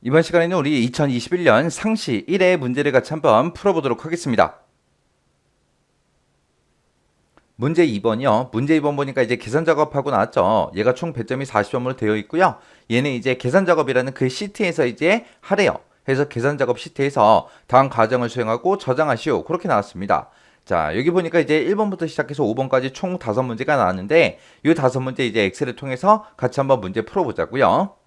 이번 시간에는 우리 2021년 상시 1회 문제를 같이 한번 풀어보도록 하겠습니다. 문제 2번이요. 문제 2번 보니까 이제 계산 작업하고 나왔죠. 얘가 총 배점이 40점으로 되어 있고요. 얘는 이제 계산 작업이라는 그 시트에서 이제 하래요. 그래서 계산 작업 시트에서 다음 과정을 수행하고 저장하시오. 그렇게 나왔습니다. 자, 여기 보니까 이제 1번부터 시작해서 5번까지 총 5문제가 나왔는데 이 5문제 이제 엑셀을 통해서 같이 한번 문제 풀어보자고요.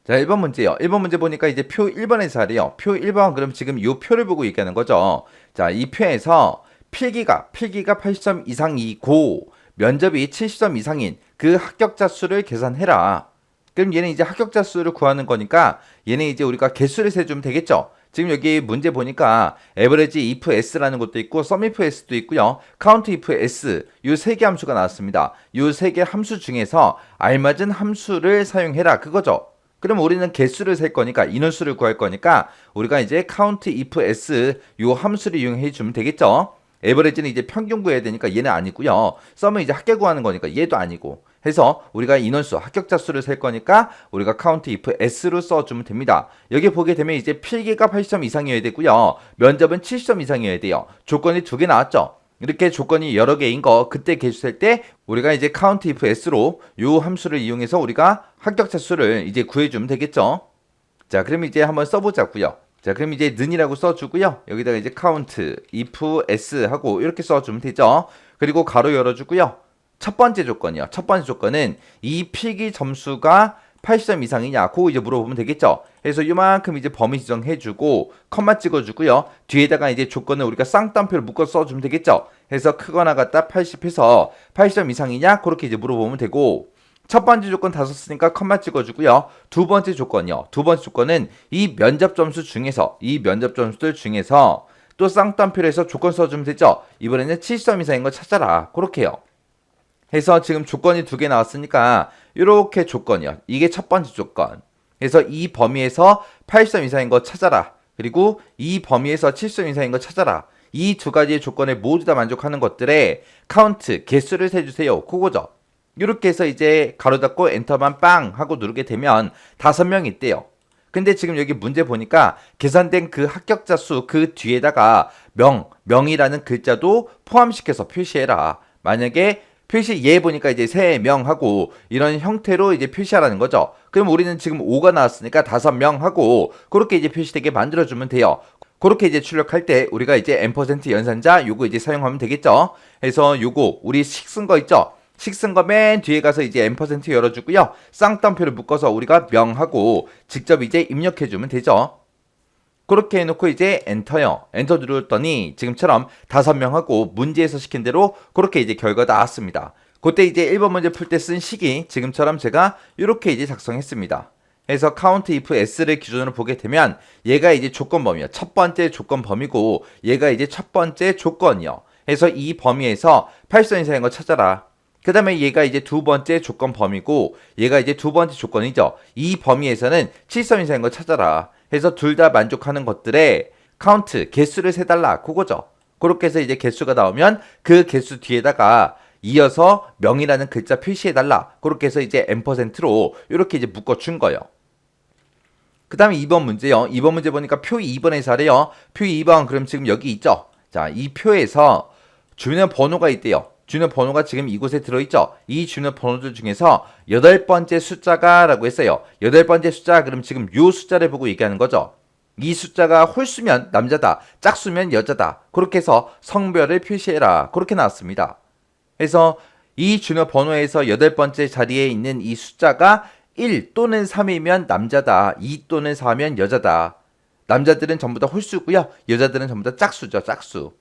자, 1번 문제요. 1번 문제 보니까 이제 표 1번에서 하래요. 표 1번, 그럼 지금 이 표를 보고 얘기하는 거죠. 자, 이 표에서 필기가 80점 이상이고 면접이 70점 이상인 그 합격자 수를 계산해라. 그럼 얘는 이제 합격자 수를 구하는 거니까 얘는 이제 우리가 개수를 세주면 되겠죠. 지금 여기 문제 보니까 average if s라는 것도 있고 sum if s도 있고요. count if s 요 세 개 함수가 나왔습니다. 요 세 개 함수 중에서 알맞은 함수를 사용해라 그거죠. 그럼 우리는 개수를 셀 거니까 인원수를 구할 거니까 우리가 이제 count if s 요 함수를 이용해 주면 되겠죠. 에버리지는 이제 평균 구해야 되니까 얘는 아니고요. 썸은 이제 합계 구하는 거니까 얘도 아니고 해서 우리가 인원수 합격자 수를 셀 거니까 우리가 count if s로 써주면 됩니다. 여기 보게 되면 이제 필기가 80점 이상이어야 되고요. 면접은 70점 이상이어야 돼요. 조건이 두 개 나왔죠. 이렇게 조건이 여러 개인 거 그때 개수할 때 우리가 이제 count if s로 요 함수를 이용해서 우리가 합격자 수를 이제 구해주면 되겠죠. 자, 그럼 이제 한번 써보자고요. 자, 그럼 이제 는이라고 써주고요. 여기다가 이제 count if s 하고 이렇게 써주면 되죠. 그리고 가로 열어주고요. 첫 번째 조건이요. 첫 번째 조건은 이 필기 점수가 80점 이상이냐 그거 이제 물어보면 되겠죠. 그래서 이만큼 이제 범위 지정해주고 컴마 찍어주고요. 뒤에다가 이제 조건을 우리가 쌍따옴표를 묶어 써주면 되겠죠. 그래서 크거나 같다 80 해서 80점 이상이냐 그렇게 이제 물어보면 되고 첫 번째 조건 다 썼으니까 컴마 찍어주고요. 두 번째 조건이요. 두 번째 조건은 이 면접 점수 중에서 이 면접 점수들 중에서 또 쌍따옴표를 해서 조건 써주면 되죠. 이번에는 70점 이상인 거 찾아라 그렇게요. 해서 지금 조건이 두 개 나왔으니까 이렇게 조건이요. 이게 첫 번째 조건. 그래서 이 범위에서 80점 이상인 거 찾아라. 그리고 이 범위에서 70점 이상인 거 찾아라. 이 두 가지의 조건에 모두 다 만족하는 것들의 카운트, 개수를 세주세요. 그거죠. 이렇게 해서 이제 가로 닫고 엔터만 빵 하고 누르게 되면 5명 있대요. 근데 지금 여기 문제 보니까 계산된 그 합격자 수 그 뒤에다가 명이라는 글자도 포함시켜서 표시해라. 만약에 표시 얘 보니까 이제 3명 하고 이런 형태로 이제 표시하라는 거죠. 그럼 우리는 지금 5가 나왔으니까 5명 하고 그렇게 이제 표시되게 만들어주면 돼요. 그렇게 이제 출력할 때 우리가 이제 M% 연산자 요거 이제 사용하면 되겠죠. 그래서 요거 우리 식 쓴 거 있죠. 식 쓴 거 맨 뒤에 가서 이제 M% 열어주고요. 쌍따옴표를 묶어서 우리가 명하고 직접 이제 입력해주면 되죠. 그렇게 해놓고 이제 엔터요. 엔터 눌렀더니 지금처럼 5명하고 문제에서 시킨 대로 그렇게 이제 결과가 나왔습니다. 그때 이제 1번 문제 풀 때 쓴 식이 지금처럼 제가 이렇게 이제 작성했습니다. 그래서 count if s를 기준으로 보게 되면 얘가 이제 조건 범위야. 첫 번째 조건 범위고 얘가 이제 첫 번째 조건이요. 그래서 이 범위에서 80점 이상인 거 찾아라. 그 다음에 얘가 이제 두 번째 조건 범위고 얘가 이제 두 번째 조건이죠. 이 범위에서는 70점 이상인 거 찾아라. 해서 둘 다 만족하는 것들의 카운트, 개수를 세달라. 그거죠. 그렇게 해서 이제 개수가 나오면 그 개수 뒤에다가 이어서 명이라는 글자 표시해달라. 그렇게 해서 이제 M%로 이렇게 이제 묶어준 거예요. 그 다음에 2번 문제요. 2번 문제 보니까 표 2번에서 하래요. 표 2번, 그럼 지금 여기 있죠. 자, 이 표에서 주변 번호가 있대요. 주변 번호가 지금 이곳에 들어있죠. 이 주변 번호들 중에서 8번째 숫자가 라고 했어요. 8번째 숫자, 그럼 지금 요 숫자를 보고 얘기하는 거죠. 이 숫자가 홀수면 남자다, 짝수면 여자다. 그렇게 해서 성별을 표시해라. 그렇게 나왔습니다. 그래서 이 주변 번호에서 8번째 자리에 있는 이 숫자가 1 또는 3이면 남자다, 2 또는 4면 여자다. 남자들은 전부 다 홀수고요. 여자들은 전부 다 짝수죠, 짝수.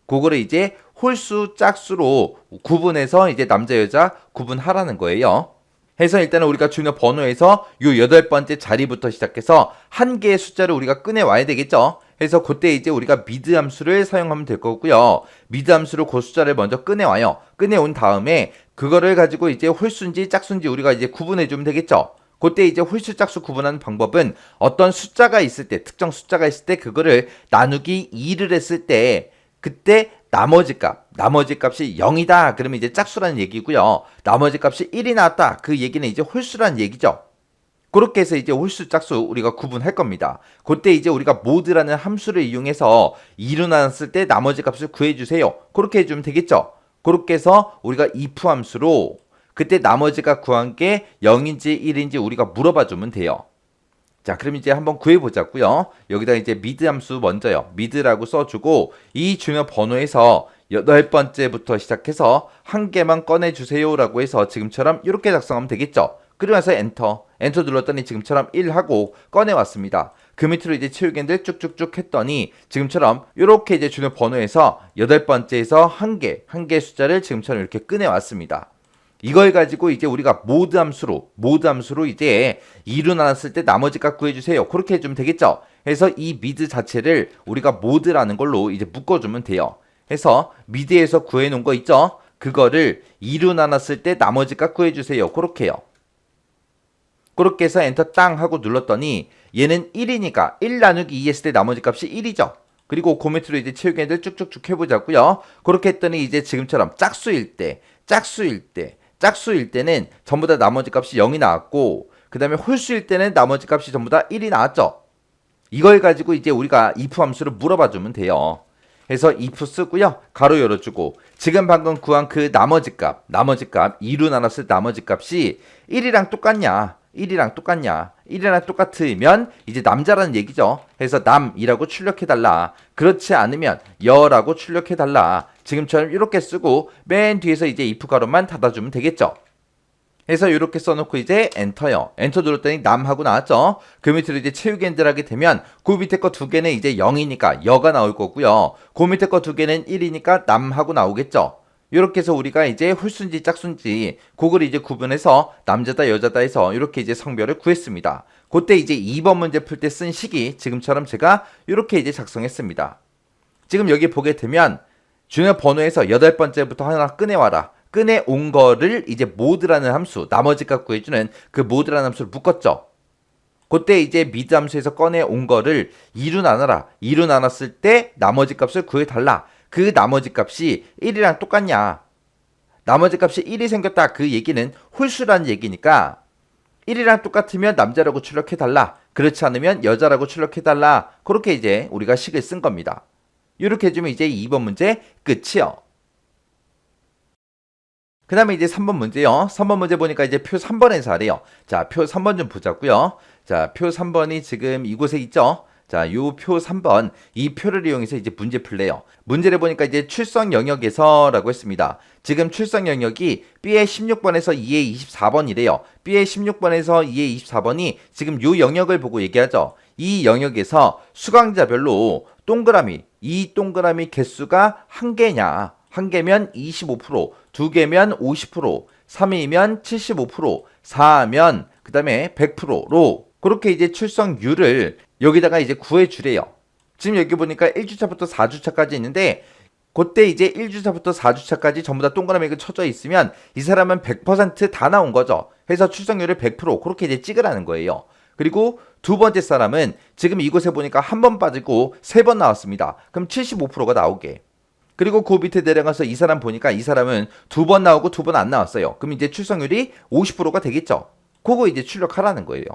그거를 이제 홀수, 짝수로 구분해서 이제 남자, 여자 구분하라는 거예요. 해서 일단은 우리가 주는 번호에서 요 8번째 자리부터 시작해서 한 개의 숫자를 우리가 꺼내와야 되겠죠. 그래서 그때 이제 우리가 미드 함수를 사용하면 될 거고요. 미드 함수로 그 숫자를 먼저 꺼내와요. 꺼내온 다음에 그거를 가지고 이제 홀수인지 짝수인지 우리가 이제 구분해주면 되겠죠. 그때 이제 홀수, 짝수 구분하는 방법은 어떤 숫자가 있을 때, 특정 숫자가 있을 때 그거를 나누기 2를 했을 때 그때 나머지 값이 0이다. 그러면 이제 짝수라는 얘기고요. 나머지 값이 1이 나왔다. 그 얘기는 이제 홀수라는 얘기죠. 그렇게 해서 이제 홀수 짝수 우리가 구분할 겁니다. 그때 이제 우리가 모드라는 함수를 이용해서 2로 나눴을 때 나머지 값을 구해주세요. 그렇게 해주면 되겠죠. 그렇게 해서 우리가 if 함수로 그때 나머지가 구한 게 0인지 1인지 우리가 물어봐주면 돼요. 자, 그럼 이제 한번 구해보자고요. 여기다 이제 mid 함수 먼저요. mid라고 써주고 이 주요 번호에서 8번째부터 시작해서 한 개만 꺼내주세요라고 해서 지금처럼 이렇게 작성하면 되겠죠. 그러면서 엔터 눌렀더니 지금처럼 1하고 꺼내왔습니다. 그 밑으로 이제 채우기들 쭉쭉쭉 했더니 지금처럼 이렇게 이제 주요 번호에서 8번째에서 한 개 숫자를 지금처럼 이렇게 꺼내왔습니다. 이걸 가지고 이제 우리가 모드 함수로 이제 2로 나눴을 때 나머지 값 구해주세요. 그렇게 해주면 되겠죠. 해서 이 mid 자체를 우리가 모드라는 걸로 이제 묶어주면 돼요. 해서 mid에서 구해놓은 거 있죠. 그거를 2로 나눴을 때 나머지 값 구해주세요. 그렇게요. 그렇게 해서 엔터 땅 하고 눌렀더니 얘는 1이니까 1 나누기 2 했을 때 나머지 값이 1이죠. 그리고 그 밑으로 이제 채우기들 쭉쭉쭉 해보자고요. 그렇게 했더니 이제 지금처럼 짝수일 때는 전부 다 나머지 값이 0이 나왔고 그 다음에 홀수일 때는 나머지 값이 전부 다 1이 나왔죠. 이걸 가지고 이제 우리가 if 함수를 물어봐 주면 돼요. 해서 if 쓰고요. 가로 열어주고 지금 방금 구한 그 나머지 값 2로 나눴을 나머지 값이 1이랑 똑같으면 이제 남자라는 얘기죠. 해서 남이라고 출력해달라. 그렇지 않으면 여라고 출력해달라. 지금처럼 이렇게 쓰고 맨 뒤에서 이제 if 가로만 닫아주면 되겠죠. 해서 이렇게 써놓고 이제 엔터요. 엔터 눌렀더니 남하고 나왔죠. 그 밑으로 이제 채우기 엔드를 하게 되면 그 밑에 거 두 개는 이제 0이니까 여가 나올 거고요. 그 밑에 거 두 개는 1이니까 남하고 나오겠죠. 이렇게 해서 우리가 이제 홀수인지 짝수인지 그걸 이제 구분해서 남자다 여자다 해서 이렇게 이제 성별을 구했습니다. 그때 이제 2번 문제 풀 때 쓴 식이 지금처럼 제가 이렇게 이제 작성했습니다. 지금 여기 보게 되면 중요 번호에서 8번째부터 하나 꺼내와라. 꺼내온 거를 이제 모드라는 함수, 나머지 값 구해주는 그 모드라는 함수를 묶었죠. 그때 이제 mid 함수에서 꺼내온 거를 2로 나눠라. 2로 나눴을 때 나머지 값을 구해달라. 그 나머지 값이 1이랑 똑같냐. 나머지 값이 1이 생겼다. 그 얘기는 홀수라는 얘기니까 1이랑 똑같으면 남자라고 출력해달라. 그렇지 않으면 여자라고 출력해달라. 그렇게 이제 우리가 식을 쓴 겁니다. 이렇게 해주면 이제 2번 문제 끝이요. 그 다음에 이제 3번 문제요. 3번 문제 보니까 이제 표 3번에서 하래요. 자, 표 3번 좀 보자고요. 자, 표 3번이 지금 이곳에 있죠. 자, 요 표 3번, 이 표를 이용해서 이제 문제 풀래요. 문제를 보니까 이제 출석 영역에서라고 했습니다. 지금 출석 영역이 B의 16번에서 2의 24번이래요. B의 16번에서 2의 24번이 지금 요 영역을 보고 얘기하죠. 이 영역에서 수강자별로 동그라미, 이 동그라미 개수가 한 개냐. 한 개면 25%, 두 개면 50%, 3이면 75%, 4면 그 다음에 100%로 그렇게 이제 출석률을 여기다가 이제 구해주래요. 지금 여기 보니까 1주차부터 4주차까지 있는데 그때 이제 1주차부터 4주차까지 전부 다 동그라미가 쳐져 있으면 이 사람은 100% 다 나온 거죠. 해서 출석률을 100% 그렇게 이제 찍으라는 거예요. 그리고 두 번째 사람은 지금 이곳에 보니까 한 번 빠지고 3번 나왔습니다. 그럼 75%가 나오게. 그리고 그 밑에 내려가서 이 사람 보니까 이 사람은 2번 나오고 2번 안 나왔어요. 그럼 이제 출석률이 50%가 되겠죠. 그거 이제 출력하라는 거예요.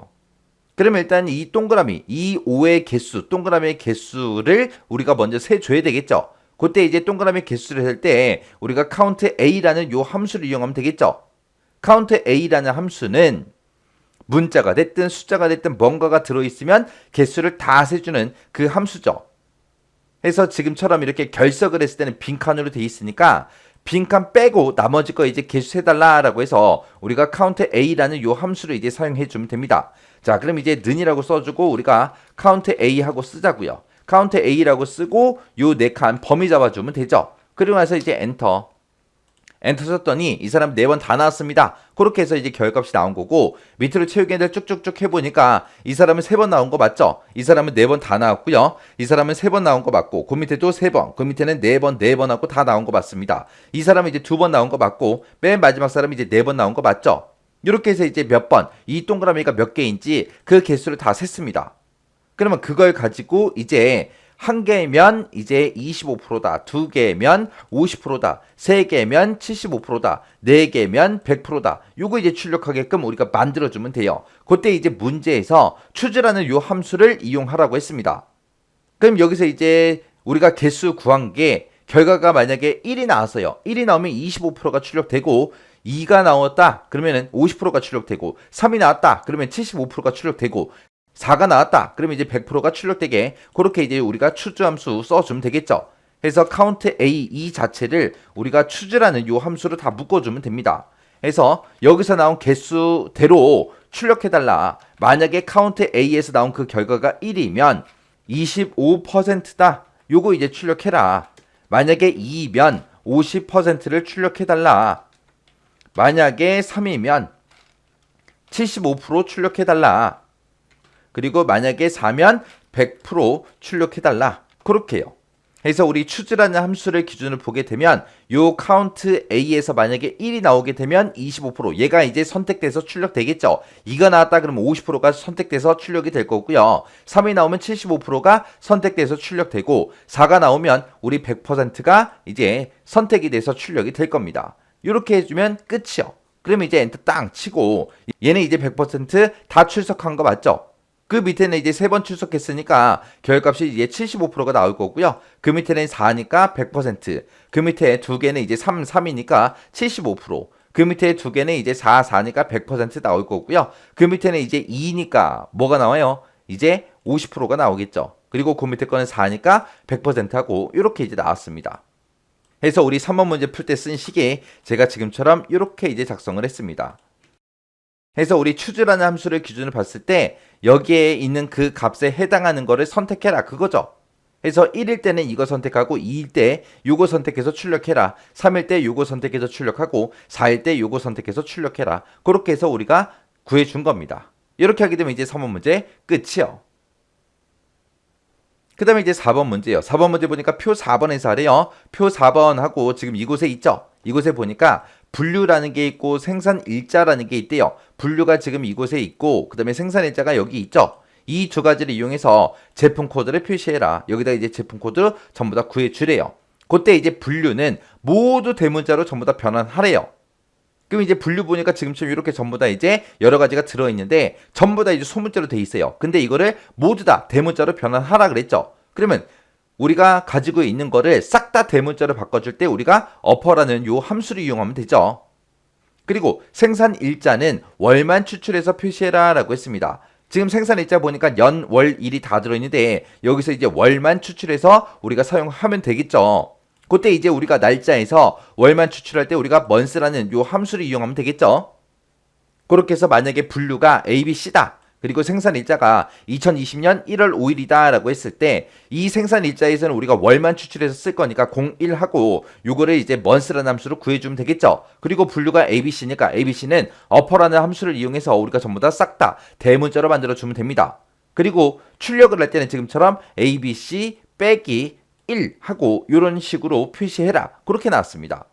그러면 일단 이 동그라미, 이 5의 개수, 동그라미의 개수를 우리가 먼저 세줘야 되겠죠. 그때 이제 동그라미 개수를 할 때 우리가 count a라는 요 함수를 이용하면 되겠죠. count a라는 함수는 문자가 됐든 숫자가 됐든 뭔가가 들어있으면 개수를 다 세주는 그 함수죠. 해서 지금처럼 이렇게 결석을 했을 때는 빈칸으로 돼 있으니까 빈칸 빼고 나머지 거 이제 개수 해달라라고 해서 우리가 count a라는 요 함수를 이제 사용해 주면 됩니다. 자, 그럼 이제 는이라고 써주고 우리가 count a 하고 쓰자고요. count a라고 쓰고 요 4칸 범위 잡아주면 되죠. 그리고 나서 이제 엔터 썼더니 이 사람 4번 다 나왔습니다. 그렇게 해서 이제 결값이 나온 거고 밑으로 채우기를 쭉쭉쭉 해보니까 이 사람은 3번 나온 거 맞죠? 이 사람은 4번 다 나왔고요. 이 사람은 3번 나온 거 맞고 그 밑에도 3번, 그 밑에는 4번 하고 다 나온 거 맞습니다. 이 사람은 이제 2번 나온 거 맞고 맨 마지막 사람이 이제 4번 나온 거 맞죠? 이렇게 해서 이제 몇 번, 이 동그라미가 몇 개인지 그 개수를 다 셌습니다. 그러면 그걸 가지고 이제 한 개면 이제 25%다. 두 개면 50%다. 세 개면 75%다. 네 개면 100%다. 요거 이제 출력하게끔 우리가 만들어주면 돼요. 그때 이제 문제에서 choos라는 요 함수를 이용하라고 했습니다. 그럼 여기서 이제 우리가 개수 구한 게 결과가 만약에 1이 나왔어요. 1이 나오면 25%가 출력되고 2가 나왔다. 그러면 50%가 출력되고 3이 나왔다. 그러면 75%가 출력되고 4가 나왔다. 그러면 이제 100%가 출력되게 그렇게 이제 우리가 choose 함수 써주면 되겠죠. 그래서 count A 이 자체를 우리가 choose라는 요 함수로 다 묶어주면 됩니다. 그래서 여기서 나온 개수대로 출력해달라. 만약에 count A에서 나온 그 결과가 1이면 25%다. 요거 이제 출력해라. 만약에 2면 50%를 출력해달라. 만약에 3이면 75% 출력해달라. 그리고 만약에 4면 100% 출력해달라. 그렇게요. 그래서 우리 choose라는 함수를 기준으로 보게 되면 요 count A에서 만약에 1이 나오게 되면 25% 얘가 이제 선택돼서 출력되겠죠. 2가 나왔다 그러면 50%가 선택돼서 출력이 될 거고요. 3이 나오면 75%가 선택돼서 출력되고 4가 나오면 우리 100%가 이제 선택이 돼서 출력이 될 겁니다. 이렇게 해주면 끝이요. 그러면 이제 엔터 땅 치고 얘는 이제 100% 다 출석한 거 맞죠? 그 밑에는 이제 3번 출석했으니까 결값이 이제 75%가 나올 거고요. 그 밑에는 4니까 100%. 그 밑에 두 개는 이제 3이니까 75%. 그 밑에 두 개는 이제 4니까 100% 나올 거고요. 그 밑에는 이제 2니까 뭐가 나와요? 이제 50%가 나오겠죠. 그리고 그 밑에 거는 4니까 100%하고 이렇게 이제 나왔습니다. 그래서 우리 3번 문제 풀 때 쓴 식에 제가 지금처럼 이렇게 이제 작성을 했습니다. 그래서 우리 choose라는 함수를 기준으로 봤을 때 여기에 있는 그 값에 해당하는 거를 선택해라 그거죠. 그래서 1일 때는 이거 선택하고 2일 때 요거 선택해서 출력해라. 3일 때 요거 선택해서 출력하고 4일 때 요거 선택해서 출력해라. 그렇게 해서 우리가 구해준 겁니다. 이렇게 하게 되면 이제 3번 문제 끝이요. 그 다음에 이제 4번 문제요. 4번 문제 보니까 표 4번에서 하래요. 표 4번하고 지금 이곳에 있죠. 이곳에 보니까 분류라는 게 있고 생산일자라는 게 있대요. 분류가 지금 이곳에 있고 그 다음에 생산일자가 여기 있죠. 이 두 가지를 이용해서 제품 코드를 표시해라. 여기다 이제 제품 코드 전부 다 구해주래요. 그때 이제 분류는 모두 대문자로 전부 다 변환하래요. 그럼 이제 분류 보니까 지금처럼 이렇게 전부 다 이제 여러 가지가 들어있는데 전부 다 이제 소문자로 돼 있어요. 근데 이거를 모두 다 대문자로 변환하라 그랬죠. 그러면 우리가 가지고 있는 거를 싹 다 대문자로 바꿔줄 때 우리가 어퍼라는 요 함수를 이용하면 되죠. 그리고 생산일자는 월만 추출해서 표시해라 라고 했습니다. 지금 생산일자 보니까 연, 월, 일이 다 들어있는데 여기서 이제 월만 추출해서 우리가 사용하면 되겠죠. 그때 이제 우리가 날짜에서 월만 추출할 때 우리가 month라는 요 함수를 이용하면 되겠죠. 그렇게 해서 만약에 분류가 ABC다. 그리고 생산일자가 2020년 1월 5일이다 라고 했을 때 이 생산일자에서는 우리가 월만 추출해서 쓸 거니까 01하고 요거를 이제 month라는 함수로 구해주면 되겠죠. 그리고 분류가 ABC니까 ABC는 어퍼라는 함수를 이용해서 우리가 전부 다 싹 다 대문자로 만들어주면 됩니다. 그리고 출력을 할 때는 지금처럼 ABC 빼기 1 하고 이런 식으로 표시해라. 그렇게 나왔습니다.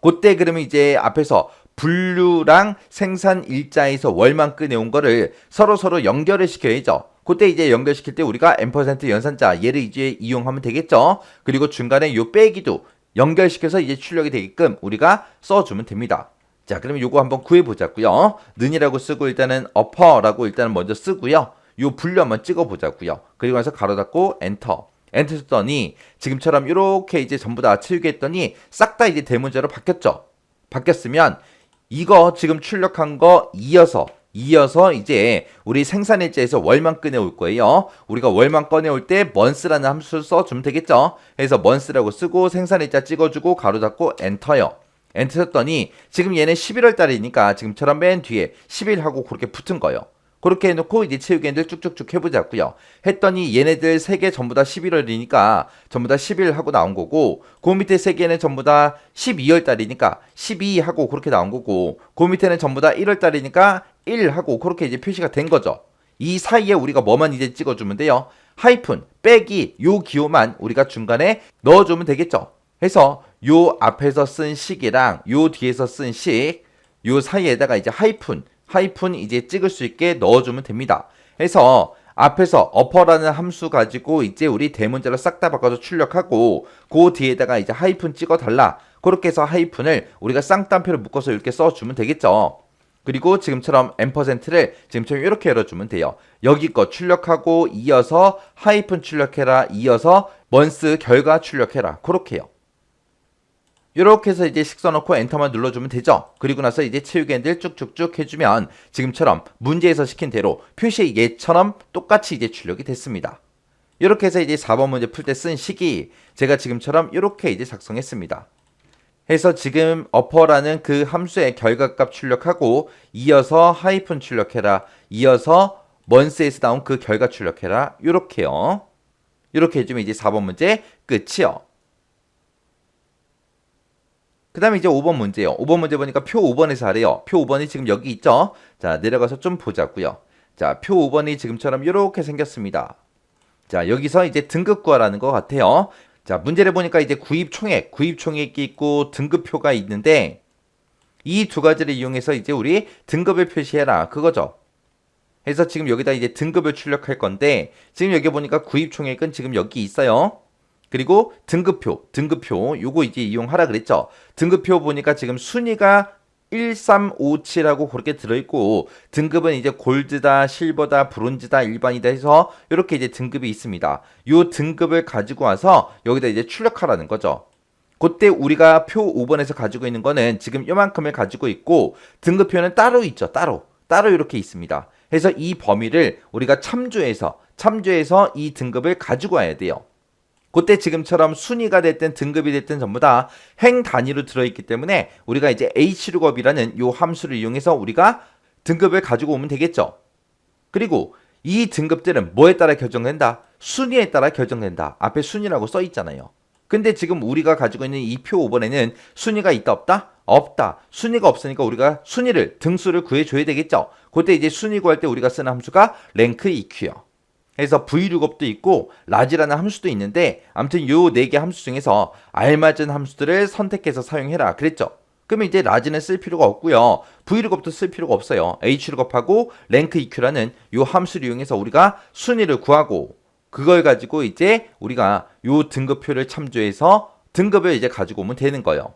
그때 그러면 이제 앞에서 분류랑 생산일자에서 월만 꺼내온 거를 서로 연결을 시켜야죠. 그때 이제 연결시킬 때 우리가 M% 연산자 얘를 이제 이용하면 되겠죠. 그리고 중간에 요 빼기도 연결시켜서 이제 출력이 되게끔 우리가 써주면 됩니다. 자, 그러면 요거 한번 구해보자고요. 는이라고 쓰고 일단은 어퍼라고 일단은 먼저 쓰고요. 요 분류 한번 찍어보자고요. 그리고 나서 가로 닫고 엔터. 엔터 쳤더니 지금처럼 이렇게 이제 전부 다 채우게 했더니 싹 다 이제 대문자로 바뀌었죠. 바뀌었으면 이거 지금 출력한 거 이어서 이제 우리 생산일자에서 월만 꺼내올 거예요. 우리가 월만 꺼내올 때 month라는 함수를 써주면 되겠죠. 그래서 month라고 쓰고 생산일자 찍어주고 가로 닫고 엔터요. 엔터 쳤더니 지금 얘는 11월 달이니까 지금처럼 맨 뒤에 11하고 그렇게 붙은 거예요. 그렇게 해놓고 이제 채우기들 쭉쭉쭉 해보자고요. 했더니 얘네들 3개 전부 다 11월이니까 전부 다 11 하고 나온 거고 그 밑에 3개는 전부 다 12월 달이니까 12 하고 그렇게 나온 거고 그 밑에는 전부 다 1월 달이니까 1 하고 그렇게 이제 표시가 된 거죠. 이 사이에 우리가 뭐만 이제 찍어주면 돼요. 하이픈 빼기 요 기호만 우리가 중간에 넣어주면 되겠죠. 해서 요 앞에서 쓴 식이랑 요 뒤에서 쓴 식 요 사이에다가 이제 하이픈 이제 찍을 수 있게 넣어주면 됩니다. 해서 앞에서 어퍼라는 함수 가지고 이제 우리 대문자로 싹 다 바꿔서 출력하고 그 뒤에다가 이제 하이픈 찍어달라. 그렇게 해서 하이픈을 우리가 쌍따옴표를 묶어서 이렇게 써주면 되겠죠. 그리고 지금처럼 앰퍼센트를 지금처럼 이렇게 열어주면 돼요. 여기 거 출력하고 이어서 하이픈 출력해라. 이어서 먼스 결과 출력해라. 그렇게요. 이렇게 해서 이제 식 써놓고 엔터만 눌러주면 되죠. 그리고 나서 이제 채우기 핸들 쭉쭉쭉 해주면 지금처럼 문제에서 시킨 대로 표시 예처럼 똑같이 이제 출력이 됐습니다. 이렇게 해서 이제 4번 문제 풀 때 쓴 식이 제가 지금처럼 이렇게 이제 작성했습니다. 해서 지금 어퍼라는 그 함수의 결과값 출력하고 이어서 하이픈 출력해라. 이어서 먼스에서 나온 그 결과 출력해라. 이렇게요. 이렇게 해주면 이제 4번 문제 끝이요. 그 다음에 이제 5번 문제요. 5번 문제 보니까 표 5번에서 하래요. 표 5번이 지금 여기 있죠? 자, 내려가서 좀 보자고요. 자, 표 5번이 지금처럼 이렇게 생겼습니다. 자, 여기서 이제 등급 구하라는 것 같아요. 자, 문제를 보니까 이제 구입총액이 있고 등급표가 있는데 이 두 가지를 이용해서 이제 우리 등급을 표시해라. 그거죠. 그래서 지금 여기다 이제 등급을 출력할 건데 지금 여기 보니까 구입총액은 지금 여기 있어요. 그리고 등급표 요거 이제 이용하라 그랬죠. 등급표 보니까 지금 순위가 1357하고 그렇게 들어있고 등급은 이제 골드다, 실버다, 브론즈다, 일반이다 해서 이렇게 이제 등급이 있습니다. 요 등급을 가지고 와서 여기다 이제 출력하라는 거죠. 그때 우리가 표 5번에서 가지고 있는 거는 지금 요만큼을 가지고 있고 등급표는 따로 있죠. 따로 이렇게 있습니다. 그래서 이 범위를 우리가 참조해서 이 등급을 가지고 와야 돼요. 그때 지금처럼 순위가 됐든 등급이 됐든 전부 다 행 단위로 들어있기 때문에 우리가 이제 hlookup이라는 요 함수를 이용해서 우리가 등급을 가지고 오면 되겠죠. 그리고 이 등급들은 뭐에 따라 결정된다? 순위에 따라 결정된다. 앞에 순위라고 써 있잖아요. 근데 지금 우리가 가지고 있는 이 표 5번에는 순위가 있다 없다? 없다. 순위가 없으니까 우리가 순위를 등수를 구해줘야 되겠죠. 그때 이제 순위 구할 때 우리가 쓰는 함수가 랭크 EQ요. 그래서 vlookup도 있고 라지라는 함수도 있는데 아무튼 요 4개 함수 중에서 알맞은 함수들을 선택해서 사용해라 그랬죠. 그러면 이제 라지는 쓸 필요가 없고요. vlookup도 쓸 필요가 없어요. hlookup하고 rankEQ라는 요 함수를 이용해서 우리가 순위를 구하고 그걸 가지고 이제 우리가 요 등급표를 참조해서 등급을 이제 가지고 오면 되는 거예요.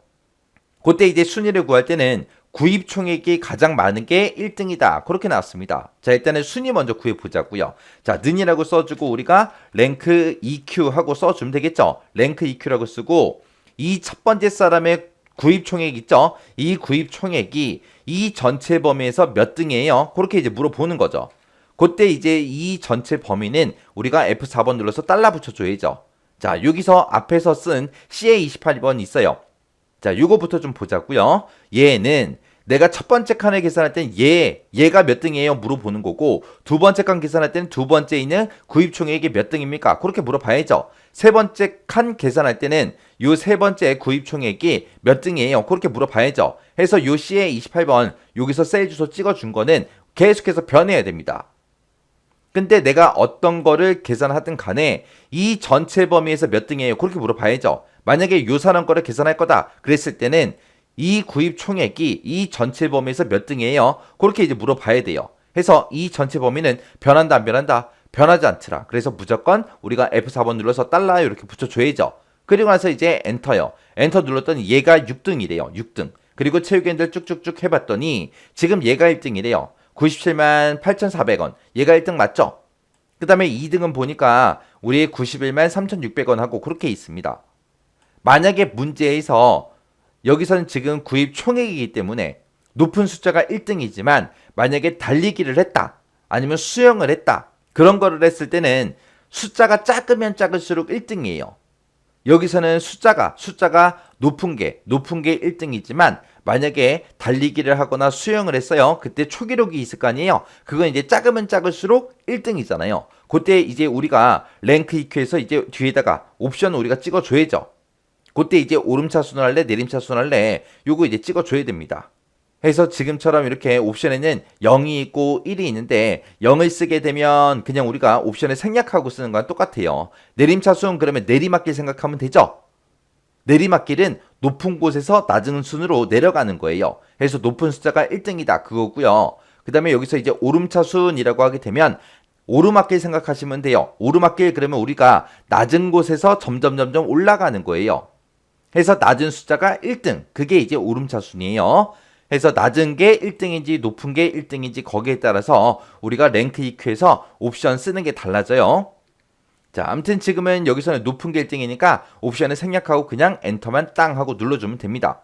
그때 이제 순위를 구할 때는 구입 총액이 가장 많은 게 1등이다. 그렇게 나왔습니다. 자, 일단은 순위 먼저 구해보자고요. 자, 는이라고 써주고 우리가 랭크 EQ 하고 써주면 되겠죠. 랭크 EQ라고 쓰고 이 첫 번째 사람의 구입 총액 있죠. 이 구입 총액이 이 전체 범위에서 몇 등이에요? 그렇게 이제 물어보는 거죠. 그때 이제 이 전체 범위는 우리가 F4번 눌러서 달러 붙여줘야죠. 자, 여기서 앞에서 쓴 CA28번 있어요. 자, 요거부터 좀 보자고요. 얘는 내가 첫 번째 칸을 계산할 땐 얘가 몇 등이에요? 물어보는 거고 두 번째 칸 계산할 때는 두 번째 있는 구입 총액이 몇 등입니까? 그렇게 물어봐야죠. 세 번째 칸 계산할 때는 요 세 번째 구입 총액이 몇 등이에요? 그렇게 물어봐야죠. 해서 요 C의 28번 여기서 셀 주소 찍어준 거는 계속해서 변해야 됩니다. 근데 내가 어떤 거를 계산하든 간에 이 전체 범위에서 몇 등이에요? 그렇게 물어봐야죠. 만약에 요 사람 거를 계산할 거다 그랬을 때는 이 구입 총액이 이 전체 범위에서 몇 등이에요? 그렇게 이제 물어봐야 돼요. 해서 이 전체 범위는 변한다 안 변한다? 변하지 않더라. 그래서 무조건 우리가 F4번 눌러서 달러 이렇게 붙여줘야죠. 그리고 나서 이제 엔터요. 엔터 눌렀더니 얘가 6등이래요. 6등. 그리고 채우기 핸들 쭉쭉쭉 해봤더니 지금 얘가 1등이래요. 97만 8,400원. 얘가 1등 맞죠? 그 다음에 2등은 보니까 우리 91만 3,600원 하고 그렇게 있습니다. 만약에 문제에서 여기서는 지금 구입 총액이기 때문에 높은 숫자가 1등이지만 만약에 달리기를 했다 아니면 수영을 했다 그런 거를 했을 때는 숫자가 작으면 작을수록 1등이에요. 여기서는 숫자가 높은 게 1등이지만 만약에 달리기를 하거나 수영을 했어요. 그때 초기록이 있을 거 아니에요. 그건 이제 작으면 작을수록 1등이잖아요. 그때 이제 우리가 랭크 EQ에서 이제 뒤에다가 옵션을 우리가 찍어줘야죠. 그때 이제 오름차순 할래 내림차순 할래 요거 이제 찍어줘야 됩니다. 해서 지금처럼 이렇게 옵션에는 0이 있고 1이 있는데 0을 쓰게 되면 그냥 우리가 옵션을 생략하고 쓰는 거랑 똑같아요. 내림차순 그러면 내리막길 생각하면 되죠. 내리막길은 높은 곳에서 낮은 순으로 내려가는 거예요. 그래서 높은 숫자가 1등이다 그거고요. 그 다음에 여기서 이제 오름차순이라고 하게 되면 오르막길 생각하시면 돼요. 오르막길 그러면 우리가 낮은 곳에서 점점 올라가는 거예요. 해서 낮은 숫자가 1등. 그게 이제 오름차 순이에요. 해서 낮은 게 1등인지 높은 게 1등인지 거기에 따라서 우리가 랭크 EQ에서 옵션 쓰는 게 달라져요. 자, 아무튼 지금은 여기서는 높은 게 1등이니까 옵션을 생략하고 그냥 엔터만 땅 하고 눌러주면 됩니다.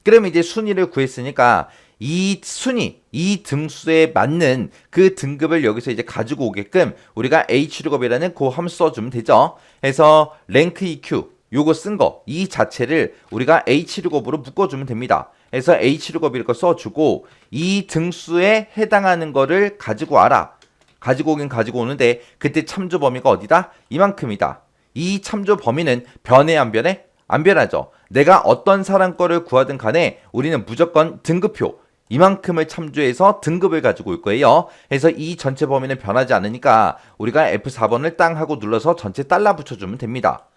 그럼 이제 순위를 구했으니까 이 순위, 이 등수에 맞는 그 등급을 여기서 이제 가지고 오게끔 우리가 hlookup이라는 그 함수 써주면 되죠. 해서 랭크 EQ 요거 쓴 거 이 자체를 우리가 hlookup으로 묶어주면 됩니다. 해서 hlookup 이렇게 써주고 이 등수에 해당하는 거를 가지고 와라. 가지고 오긴 가지고 오는데 그때 참조 범위가 어디다? 이만큼이다. 이 참조 범위는 변해 안 변해? 안 변하죠. 내가 어떤 사람 거를 구하든 간에 우리는 무조건 등급표 이만큼을 참조해서 등급을 가지고 올 거예요. 그래서 이 전체 범위는 변하지 않으니까 우리가 F4번을 땅 하고 눌러서 전체 달라 붙여주면 됩니다.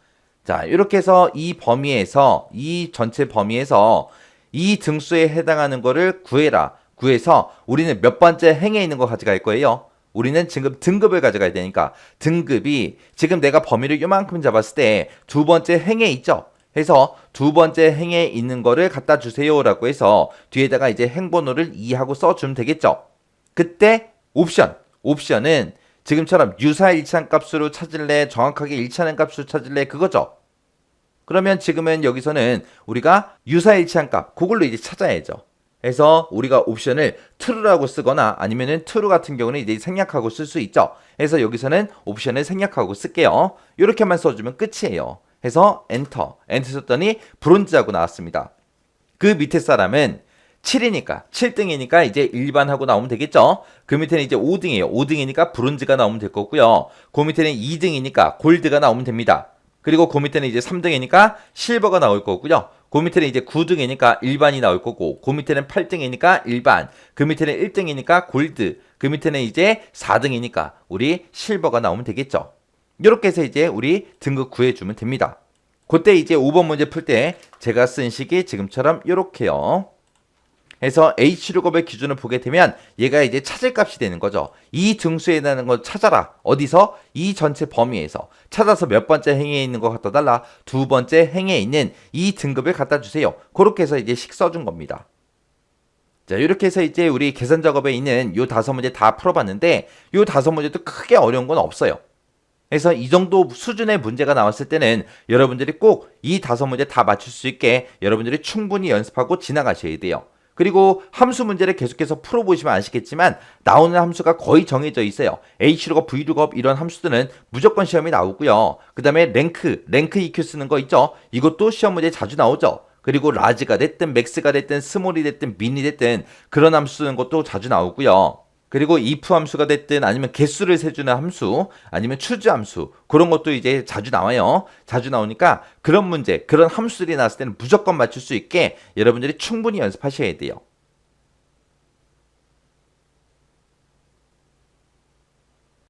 자, 이렇게 해서 이 범위에서 이 전체 범위에서 이 등수에 해당하는 거를 구해라. 구해서 우리는 몇 번째 행에 있는 거 가져갈 거예요. 우리는 지금 등급을 가져가야 되니까 등급이 지금 내가 범위를 요만큼 잡았을 때 두 번째 행에 있죠. 해서 두 번째 행에 있는 거를 갖다 주세요라고 해서 뒤에다가 이제 행번호를 2하고 써주면 되겠죠. 그때 옵션은 지금처럼 유사일치한 값으로 찾을래 정확하게 일치하는 값으로 찾을래 그거죠. 그러면 지금은 여기서는 우리가 유사일치한 값 그걸로 이제 찾아야죠. 해서 우리가 옵션을 true라고 쓰거나 아니면은 true 같은 경우는 이제 생략하고 쓸 수 있죠. 해서 여기서는 옵션을 생략하고 쓸게요. 이렇게만 써주면 끝이에요. 해서 엔터 썼더니 브론즈하고 나왔습니다. 그 밑에 사람은 7등이니까 이제 일반하고 나오면 되겠죠. 그 밑에는 이제 5등이에요. 5등이니까 브론즈가 나오면 될 거고요. 그 밑에는 2등이니까 골드가 나오면 됩니다. 그리고 그 밑에는 이제 3등이니까 실버가 나올 거고요. 그 밑에는 이제 9등이니까 일반이 나올 거고, 그 밑에는 8등이니까 일반, 그 밑에는 1등이니까 골드, 그 밑에는 이제 4등이니까 우리 실버가 나오면 되겠죠. 이렇게 해서 이제 우리 등급 구해주면 됩니다. 그때 이제 5번 문제 풀 때 제가 쓴 식이 지금처럼 이렇게요. 해서 hlookup의 기준을 보게 되면 얘가 이제 찾을 값이 되는 거죠. 이 등수에 해당하는 걸 찾아라. 어디서? 이 전체 범위에서. 찾아서 몇 번째 행에 있는 거 갖다 달라. 두 번째 행에 있는 이 등급을 갖다 주세요. 그렇게 해서 이제 식 써준 겁니다. 자, 이렇게 해서 이제 우리 계산 작업에 있는 요 5문제 다 풀어봤는데 요 5문제도 크게 어려운 건 없어요. 그래서 이 정도 수준의 문제가 나왔을 때는 여러분들이 꼭 이 5문제 다 맞출 수 있게 여러분들이 충분히 연습하고 지나가셔야 돼요. 그리고 함수 문제를 계속해서 풀어보시면 아시겠지만 나오는 함수가 거의 정해져 있어요. Hlookup, Vlookup 이런 함수들은 무조건 시험에 나오고요. 그 다음에 랭크 EQ 쓰는 거 있죠. 이것도 시험 문제에 자주 나오죠. 그리고 라지가 됐든 맥스가 됐든 스몰이 됐든 민이 됐든 그런 함수 쓰는 것도 자주 나오고요. 그리고 if 함수가 됐든 아니면 개수를 세주는 함수 아니면 choose 함수 그런 것도 이제 자주 나와요. 자주 나오니까 그런 문제 그런 함수들이 나왔을 때는 무조건 맞출 수 있게 여러분들이 충분히 연습하셔야 돼요.